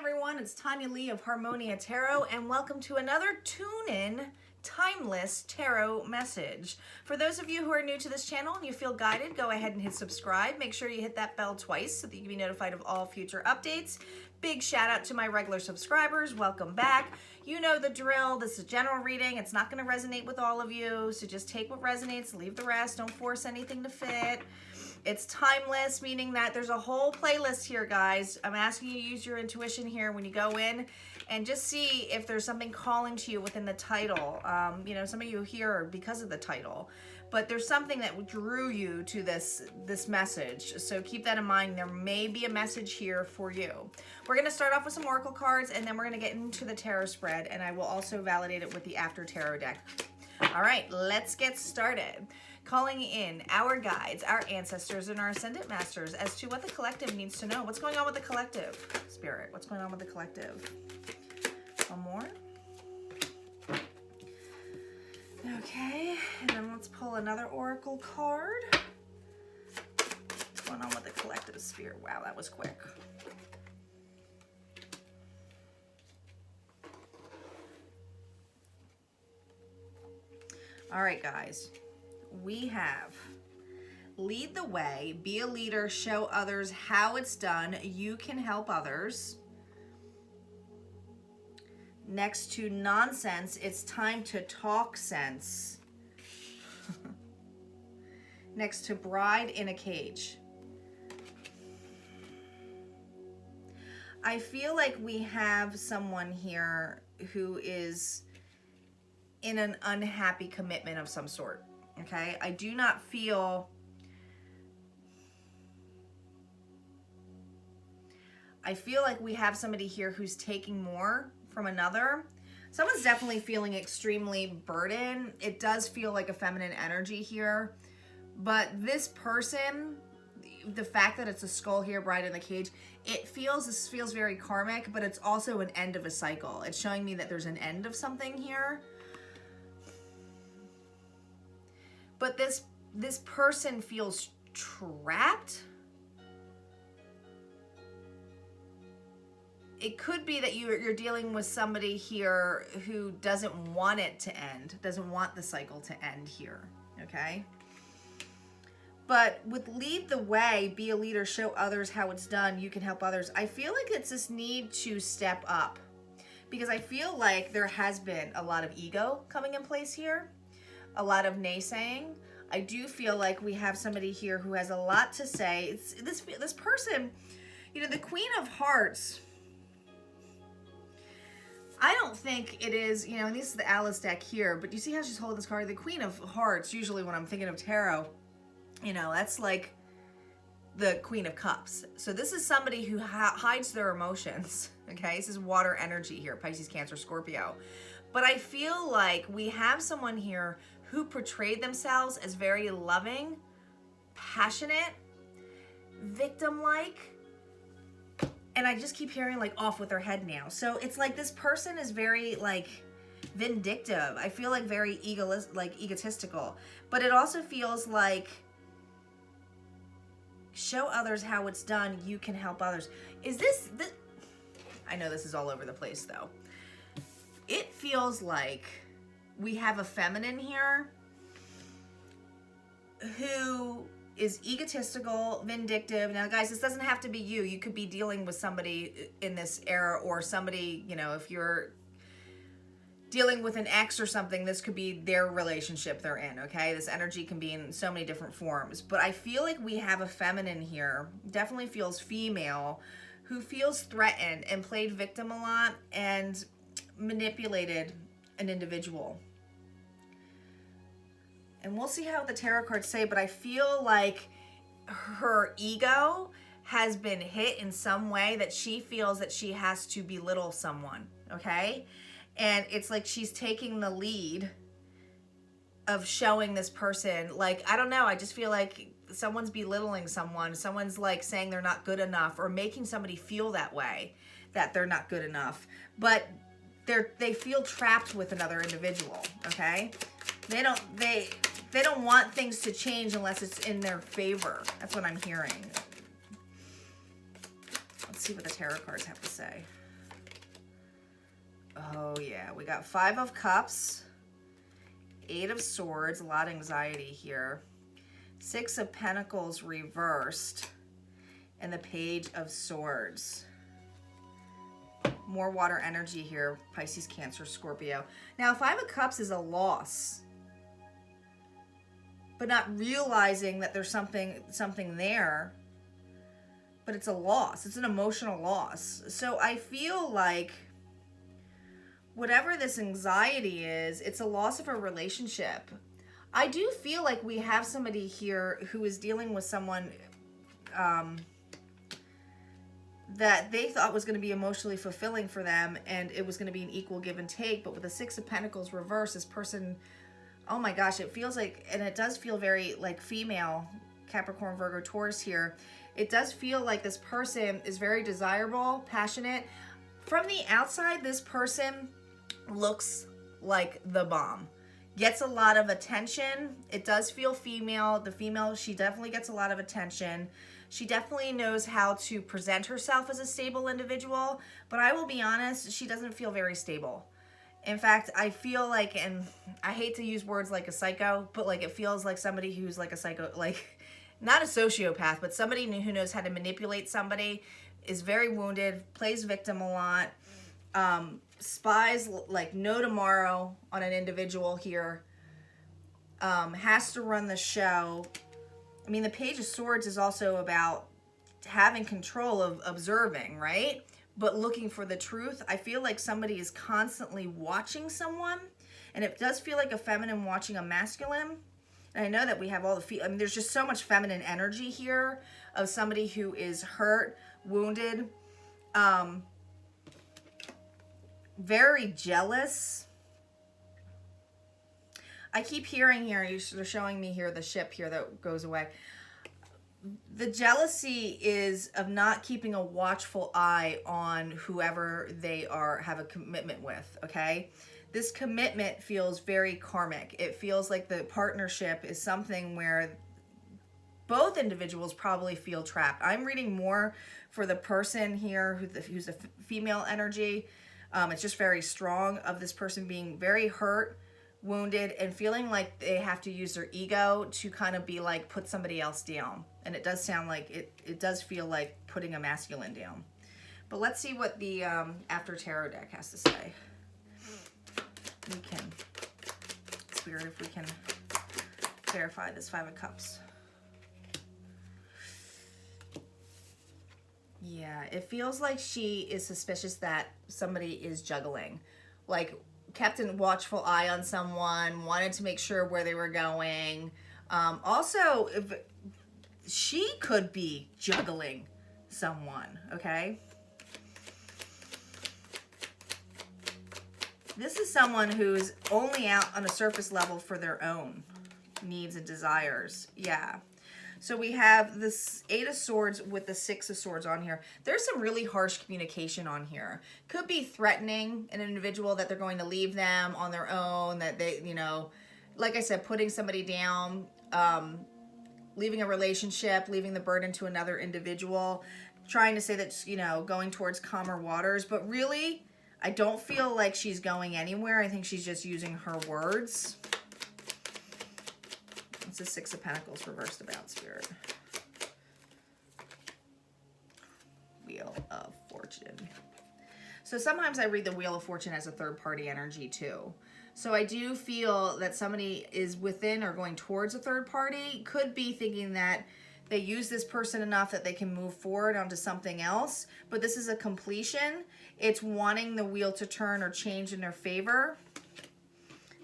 everyone, it's Tanya Lee of Harmonia Tarot, and welcome to another tune-in timeless tarot message. For those of you who are new to this channel and you feel guided, go ahead and hit subscribe. Make sure you hit that bell twice so that you can be notified of all future updates. Big shout out to my regular subscribers. Welcome back. You know the drill. This is a general reading. It's not going to resonate with all of you, so just take what resonates, leave the rest. Don't force anything to fit. It's timeless, meaning that there's a whole playlist here, guys. I'm asking you to use your intuition here when you go in and just see if there's something calling to you within the title. You know, some of you here because of the title, but there's something that drew you to this message. So keep that in mind. There may be a message here for you. We're going to start off with some oracle cards, and then we're going to get into the tarot spread, and I will also validate it with the after tarot deck. All right, let's get started. Calling in our guides, our ancestors, and our ascendant masters as to what the collective needs to know. What's going on with the collective? Spirit, what's going on with the collective? One more. Okay, and then let's pull another oracle card. What's going on with the collective, Spirit? Wow, that was quick. All right, guys. We have lead the way, be a leader, show others how it's done. You can help others. Next to nonsense, it's time to talk sense. Next to bride in a cage. I feel like we have someone here who is in an unhappy commitment of some sort. Okay, I do not feel, I feel like we have somebody here who's taking more from another. Someone's definitely feeling extremely burdened. It does feel like a feminine energy here, but this person, the fact that it's a skull here, bride in the cage, this feels very karmic, but it's also an end of a cycle. It's showing me that there's an end of something here. But this person feels trapped. It could be that you're dealing with somebody here who doesn't want it to end, doesn't want the cycle to end here, okay? But with lead the way, be a leader, show others how it's done, you can help others. I feel like it's this need to step up because I feel like there has been a lot of ego coming in place here. A lot of naysaying. I do feel like we have somebody here who has a lot to say. It's this person, you know, the Queen of Hearts. I don't think it is, you know, and this is the Alice deck here, but you see how she's holding this card? The Queen of Hearts, usually when I'm thinking of tarot, you know, that's like the Queen of Cups. So this is somebody who hides their emotions, okay? This is water energy here, Pisces, Cancer, Scorpio. But I feel like we have someone here who portrayed themselves as very loving, passionate, victim-like, and I just keep hearing like off with their head now. So it's like this person is very like vindictive. I feel like very egotistical, but it also feels like show others how it's done. You can help others. Is this? I know this is all over the place though. It feels like we have a feminine here who is egotistical, vindictive. Now, guys, this doesn't have to be you. You could be dealing with somebody in this era or somebody, you know, if you're dealing with an ex or something, this could be their relationship they're in, okay? This energy can be in so many different forms. But I feel like we have a feminine here, definitely feels female, who feels threatened and played victim a lot and manipulated an individual. And we'll see how the tarot cards say, but I feel like her ego has been hit in some way that she feels that she has to belittle someone, okay? And it's like she's taking the lead of showing this person, like, I don't know, I just feel like someone's belittling someone. Someone's like saying they're not good enough or making somebody feel that way, that they're not good enough. But they feel trapped with another individual, okay? They don't want things to change unless it's in their favor. That's what I'm hearing. Let's see what the tarot cards have to say. Oh yeah, we got 5 of Cups, 8 of Swords, a lot of anxiety here, 6 of Pentacles reversed, and the Page of Swords. More water energy here, Pisces, Cancer, Scorpio. Now, 5 of Cups is a loss, but not realizing that there's something there, but it's a loss. It's an emotional loss. So I feel like whatever this anxiety is, it's a loss of a relationship. I do feel like we have somebody here who is dealing with someone that they thought was going to be emotionally fulfilling for them, and it was going to be an equal give and take. But with the 6 of Pentacles reversed, this person, oh my gosh, it feels like, and it does feel very like female, Capricorn, Virgo, Taurus here. It does feel like this person is very desirable, passionate. From the outside, this person looks like the bomb. Gets a lot of attention. It does feel female. The female, she definitely gets a lot of attention. She definitely knows how to present herself as a stable individual, but I will be honest, she doesn't feel very stable. In fact, I feel like, and I hate to use words like a psycho, but like it feels like somebody who's like a psycho, like not a sociopath, but somebody who knows how to manipulate somebody, is very wounded, plays victim a lot, spies like no tomorrow on an individual here, has to run the show. I mean, the Page of Swords is also about having control of observing, right? But looking for the truth. I feel like somebody is constantly watching someone, and it does feel like a feminine watching a masculine. And I know that we have all the, I mean, there's just so much feminine energy here of somebody who is hurt, wounded, very jealous. I keep hearing here, they're showing me here the ship here that goes away. The jealousy is of not keeping a watchful eye on whoever they have a commitment with, okay? This commitment feels very karmic. It feels like the partnership is something where both individuals probably feel trapped. I'm reading more for the person here who's a female energy. It's just very strong of this person being very hurt, wounded, and feeling like they have to use their ego to kind of be like put somebody else down. And it does sound like it does feel like putting a masculine down. But let's see what the After Tarot deck has to say. We can, Spirit, if we can clarify this 5 of Cups. Yeah, it feels like she is suspicious that somebody is juggling. Like, kept a watchful eye on someone, wanted to make sure where they were going. Also, if she could be juggling someone, okay? This is someone who's only out on a surface level for their own needs and desires. Yeah. So we have this 8 of Swords with the 6 of Swords on here. There's some really harsh communication on here. Could be threatening an individual that they're going to leave them on their own, that they, you know, like I said, putting somebody down, leaving a relationship, leaving the burden to another individual, trying to say that, you know, going towards calmer waters. But really, I don't feel like she's going anywhere. I think she's just using her words. It's the 6 of Pentacles reversed about, Spirit. Wheel of Fortune. So sometimes I read the Wheel of Fortune as a third-party energy too. So I do feel that somebody is within or going towards a third party. Could be thinking that they use this person enough that they can move forward onto something else. But this is a completion. It's wanting the wheel to turn or change in their favor.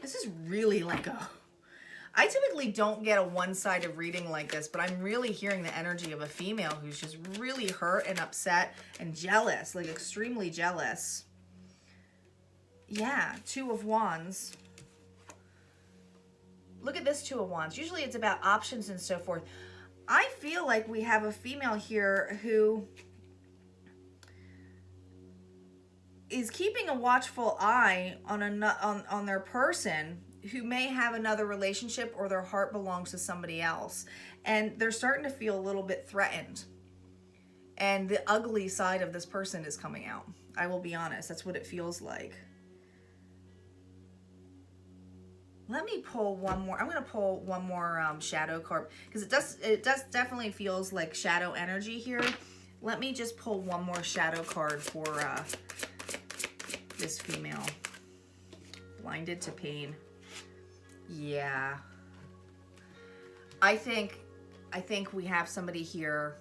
This is really like a... I typically don't get a one-sided reading like this, but I'm really hearing the energy of a female who's just really hurt and upset and jealous, like extremely jealous. Yeah, 2 of Wands. Look at this 2 of Wands. Usually it's about options and so forth. I feel like we have a female here who is keeping a watchful eye on their person, who may have another relationship or their heart belongs to somebody else. And they're starting to feel a little bit threatened. And the ugly side of this person is coming out. I will be honest. That's what it feels like. Let me pull one more. I'm going to pull one more shadow card because it does definitely feels like shadow energy here. Let me just pull one more shadow card for this female. Blinded to pain. Yeah. I think we have somebody here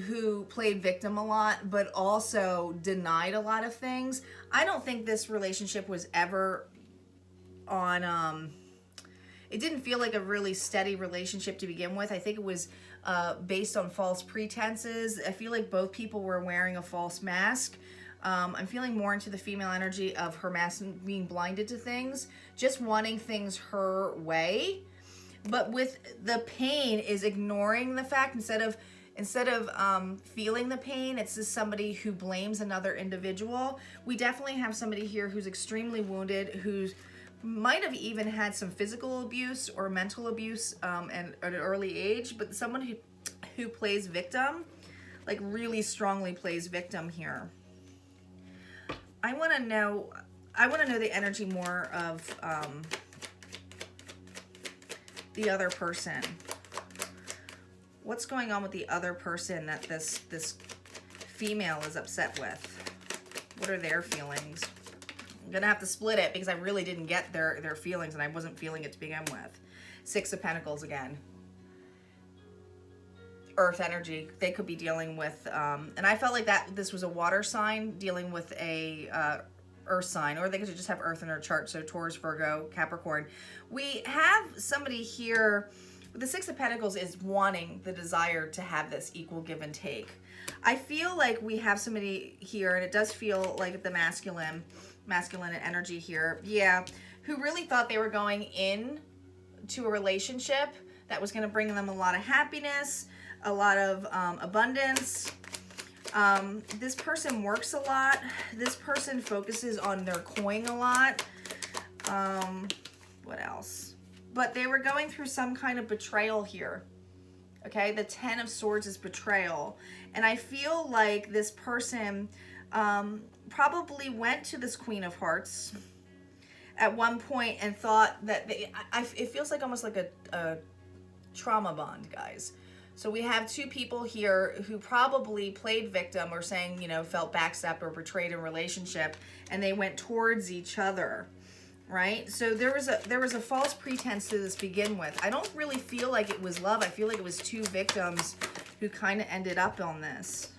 who played victim a lot, but also denied a lot of things. I don't think this relationship was ever on, it didn't feel like a really steady relationship to begin with. I think it was based on false pretenses. I feel like both people were wearing a false mask. I'm feeling more into the female energy of her mask being blinded to things, just wanting things her way. But with the pain is ignoring the fact, instead of feeling the pain, it's just somebody who blames another individual. We definitely have somebody here who's extremely wounded, who's might have even had some physical abuse or mental abuse at an early age, but someone who plays victim, like really strongly plays victim here. I want to know the energy more of the other person. What's going on with the other person that this female is upset with? What are their feelings? I'm gonna have to split it because I really didn't get their feelings, and I wasn't feeling it to begin with. Six of Pentacles again. Earth energy. They could be dealing with, and I felt like that this was a water sign dealing with a earth sign, or they could just have earth in their chart. So Taurus, Virgo, Capricorn. We have somebody here. The Six of Pentacles is wanting the desire to have this equal give and take. I feel like we have somebody here, and it does feel like the masculine energy here, yeah, who really thought they were going in to a relationship that was going to bring them a lot of happiness, a lot of abundance. This person works a lot. This person focuses on their coin a lot. What else? But they were going through some kind of betrayal here. Okay, the Ten of Swords is betrayal. And I feel like this person probably went to this Queen of Hearts at one point and thought that it feels like almost like a trauma bond, guys. So we have two people here who probably played victim, or saying, you know, felt backstabbed or betrayed in relationship, and they went towards each other, right? So there was a false pretense to this begin with. I don't really feel like it was love. I feel like it was two victims who kind of ended up on this.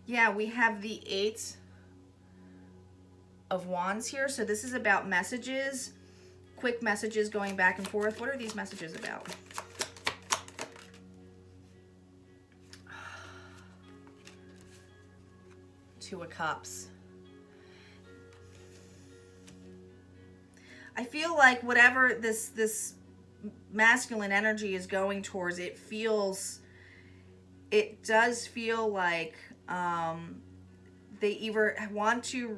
Yeah, we have the Eight of Wands here. So this is about messages, quick messages going back and forth. What are these messages about? Two of Cups. I feel like whatever this masculine energy is going towards, it does feel like they either want to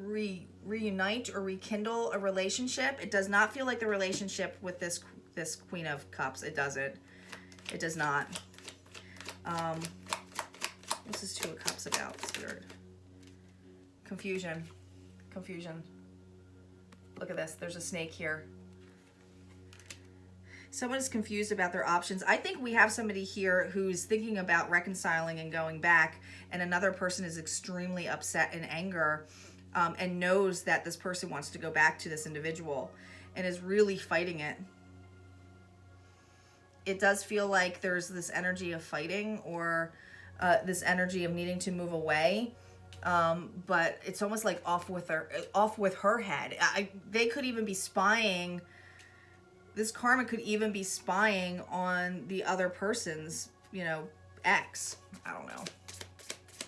reunite or rekindle a relationship. It does not feel like the relationship with this Queen of Cups. It doesn't. It does not. What's this Two of Cups about, Spirit? Confusion. Confusion. Look at this. There's a snake here. Someone is confused about their options. I think we have somebody here who's thinking about reconciling and going back, and another person is extremely upset and anger, and knows that this person wants to go back to this individual and is really fighting it. It does feel like there's this energy of fighting, or this energy of needing to move away. But it's almost like off with her head. They could even be spying. This karma could even be spying on the other person's, you know, ex. I don't know.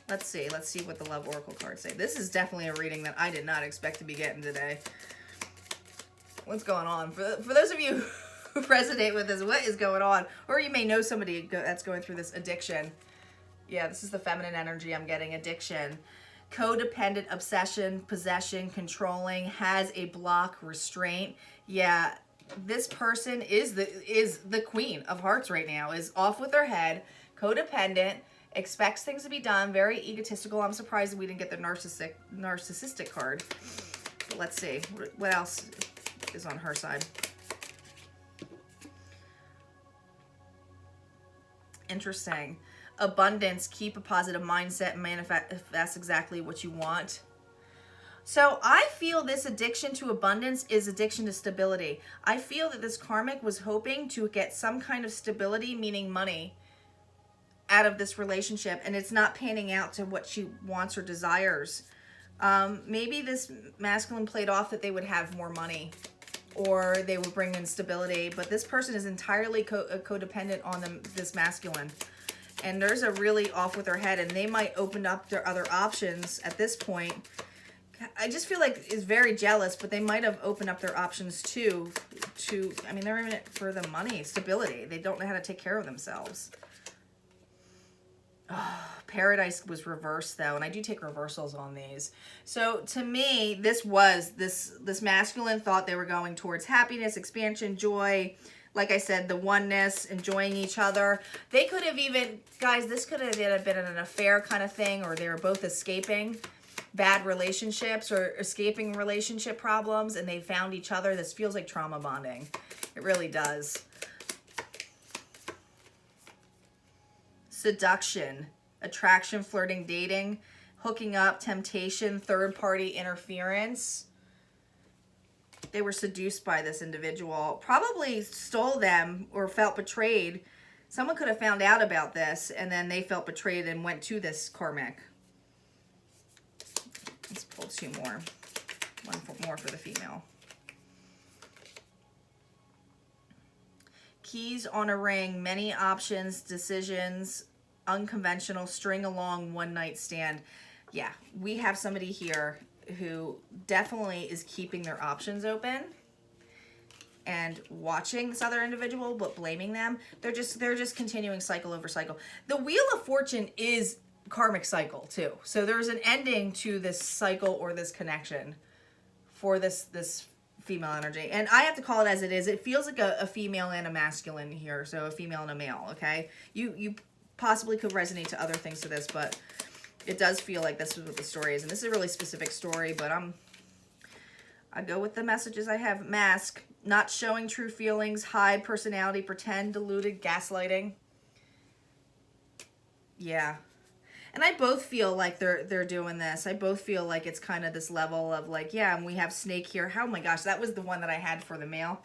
Let's see what the Love Oracle cards say. This is definitely a reading that I did not expect to be getting today. What's going on? For those of you who resonate with this, what is going on? Or you may know somebody that's going through this addiction. Yeah, this is the feminine energy I'm getting. Addiction. Codependent, obsession, possession, controlling, has a block, restraint. Yeah, this person is the Queen of Hearts right now, is off with her head, codependent, expects things to be done, very egotistical. I'm surprised that we didn't get the narcissistic card. But let's see. What else? is on her side. Interesting. Abundance, keep a positive mindset and manifest exactly what you want. So I feel this addiction to abundance is addiction to stability. I feel that this karmic was hoping to get some kind of stability, meaning money, out of this relationship, and it's not panning out to what she wants or desires. Maybe this masculine played off that they would have more money or they would bring in stability, but this person is entirely codependent on this masculine. And there's a really off with their head, and they might open up their other options at this point. I just feel like is very jealous, but they might have opened up their options too. I mean, they're in it for the money, stability. They don't know how to take care of themselves. Oh, Paradise was reversed though, and I do take reversals on these. So to me, this masculine thought they were going towards happiness, expansion, joy. Like I said, the oneness, enjoying each other. They could have even, guys, this could have been an affair kind of thing, or they were both escaping bad relationships or escaping relationship problems, and they found each other. This feels like trauma bonding. It really does. Seduction, attraction, flirting, dating, hooking up, temptation, third-party interference. They were seduced by this individual, probably stole them or felt betrayed. Someone could have found out about this, and then they felt betrayed and went to this karmic. Let's pull two more. One more for the female. Keys on a ring, many options, decisions, unconventional, string along, one night stand. Yeah, we have somebody here who definitely is keeping their options open and watching this other individual, but blaming them. They're just continuing cycle over cycle. The Wheel of Fortune is karmic cycle too. So there's an ending to this cycle or this connection for this female energy. And I have to call it as it is. It feels like a female and a masculine here. So a female and a male, okay? You possibly could resonate to other things to this, but it does feel like this is what the story is. And this is a really specific story, but I go with the messages I have. Mask, not showing true feelings, hide personality, pretend, deluded, gaslighting. Yeah. And I both feel like they're doing this. I both feel like it's kind of this level of like, yeah, and we have Snake here. Oh my gosh, that was the one that I had for the male.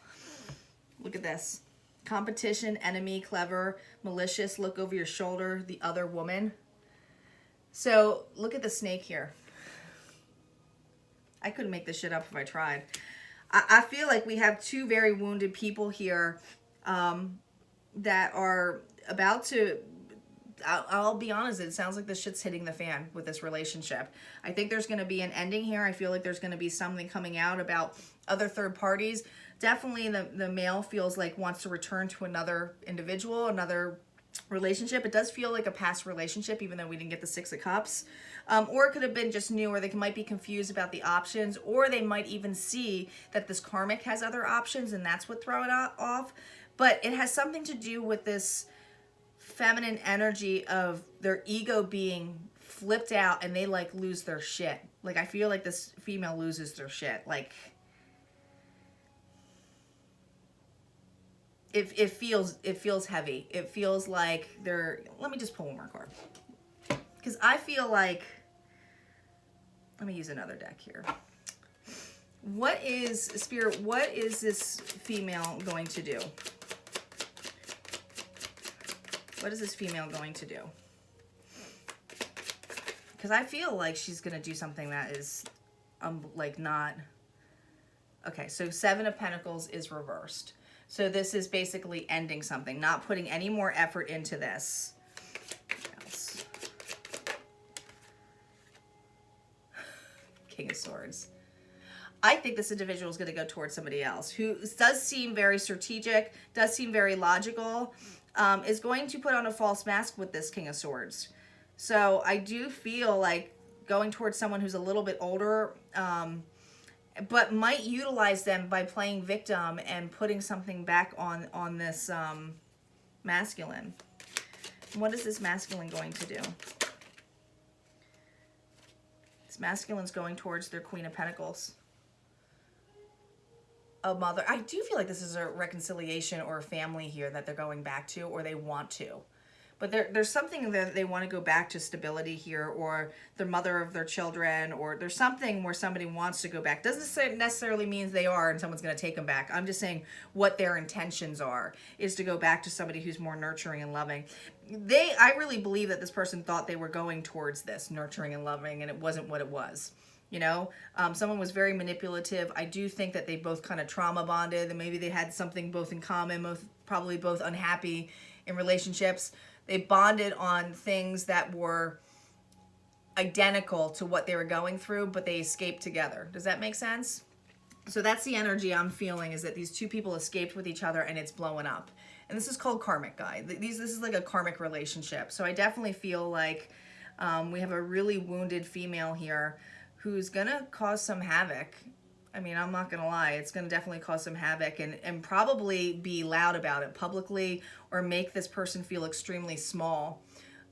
Look at this. Competition, enemy, clever, malicious, look over your shoulder, the other woman. So look at the Snake here. I couldn't make this shit up if I tried. I feel like we have two very wounded people here that are about to... I'll be honest, it sounds like this shit's hitting the fan with this relationship. I think there's going to be an ending here. I feel like there's going to be something coming out about other third parties. Definitely the male feels like wants to return to another individual, another relationship. It does feel like a past relationship, even though we didn't get the Six of Cups. Or it could have been just new, or they might be confused about the options, or they might even see that this karmic has other options and that's what throw it off. But it has something to do with this feminine energy of their ego being flipped out and they like lose their shit. Like I feel like this female loses their shit. Like it feels heavy. It feels like they're... Let me just pull one more card. Because I feel like... Let me use another deck here. What is... Spirit, what is this female going to do? What is this female going to do? Because I feel like she's going to do something that is, like, not... Okay, so Seven of Pentacles is reversed. So this is basically ending something, not putting any more effort into this. What else? King of Swords. I think this individual is going to go towards somebody else who does seem very strategic, does seem very logical, is going to put on a false mask with this King of Swords. So I do feel like going towards someone who's a little bit older, but might utilize them by playing victim and putting something back on this masculine. What is this masculine going to do? This masculine's going towards their Queen of Pentacles. a mother. I do feel like this is a reconciliation or a family here that they're going back to, or they want to. But there's something that they want to go back to stability here, or the mother of their children, or there's something where somebody wants to go back. Doesn't necessarily mean they are and someone's going to take them back. I'm just saying what their intentions are, is to go back to somebody who's more nurturing and loving. I really believe that this person thought they were going towards this nurturing and loving, and it wasn't what it was. You know, someone was very manipulative. I do think that they both kind of trauma bonded, and maybe they had something both in common, probably both unhappy in relationships. They bonded on things that were identical to what they were going through, but they escaped together. Does that make sense? So that's the energy I'm feeling, is that these two people escaped with each other and it's blowing up. And this is called karmic, guy. This is like a karmic relationship. So I definitely feel like we have a really wounded female here who's gonna cause some havoc. I mean, I'm not gonna lie, it's gonna definitely cause some havoc, and probably be loud about it publicly, or make this person feel extremely small.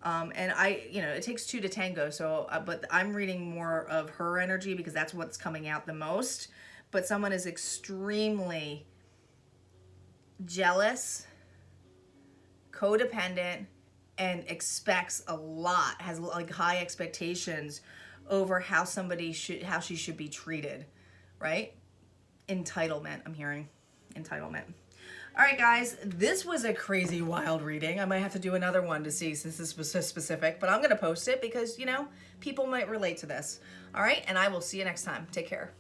And it takes two to tango, so, but I'm reading more of her energy because that's what's coming out the most. But someone is extremely jealous, codependent, and expects a lot, has like high expectations over how she should be treated. Right? Entitlement, I'm hearing. Entitlement. All right, guys, this was a crazy, wild reading. I might have to do another one to see, since this was so specific, but I'm going to post it because, people might relate to this. All right, and I will see you next time. Take care.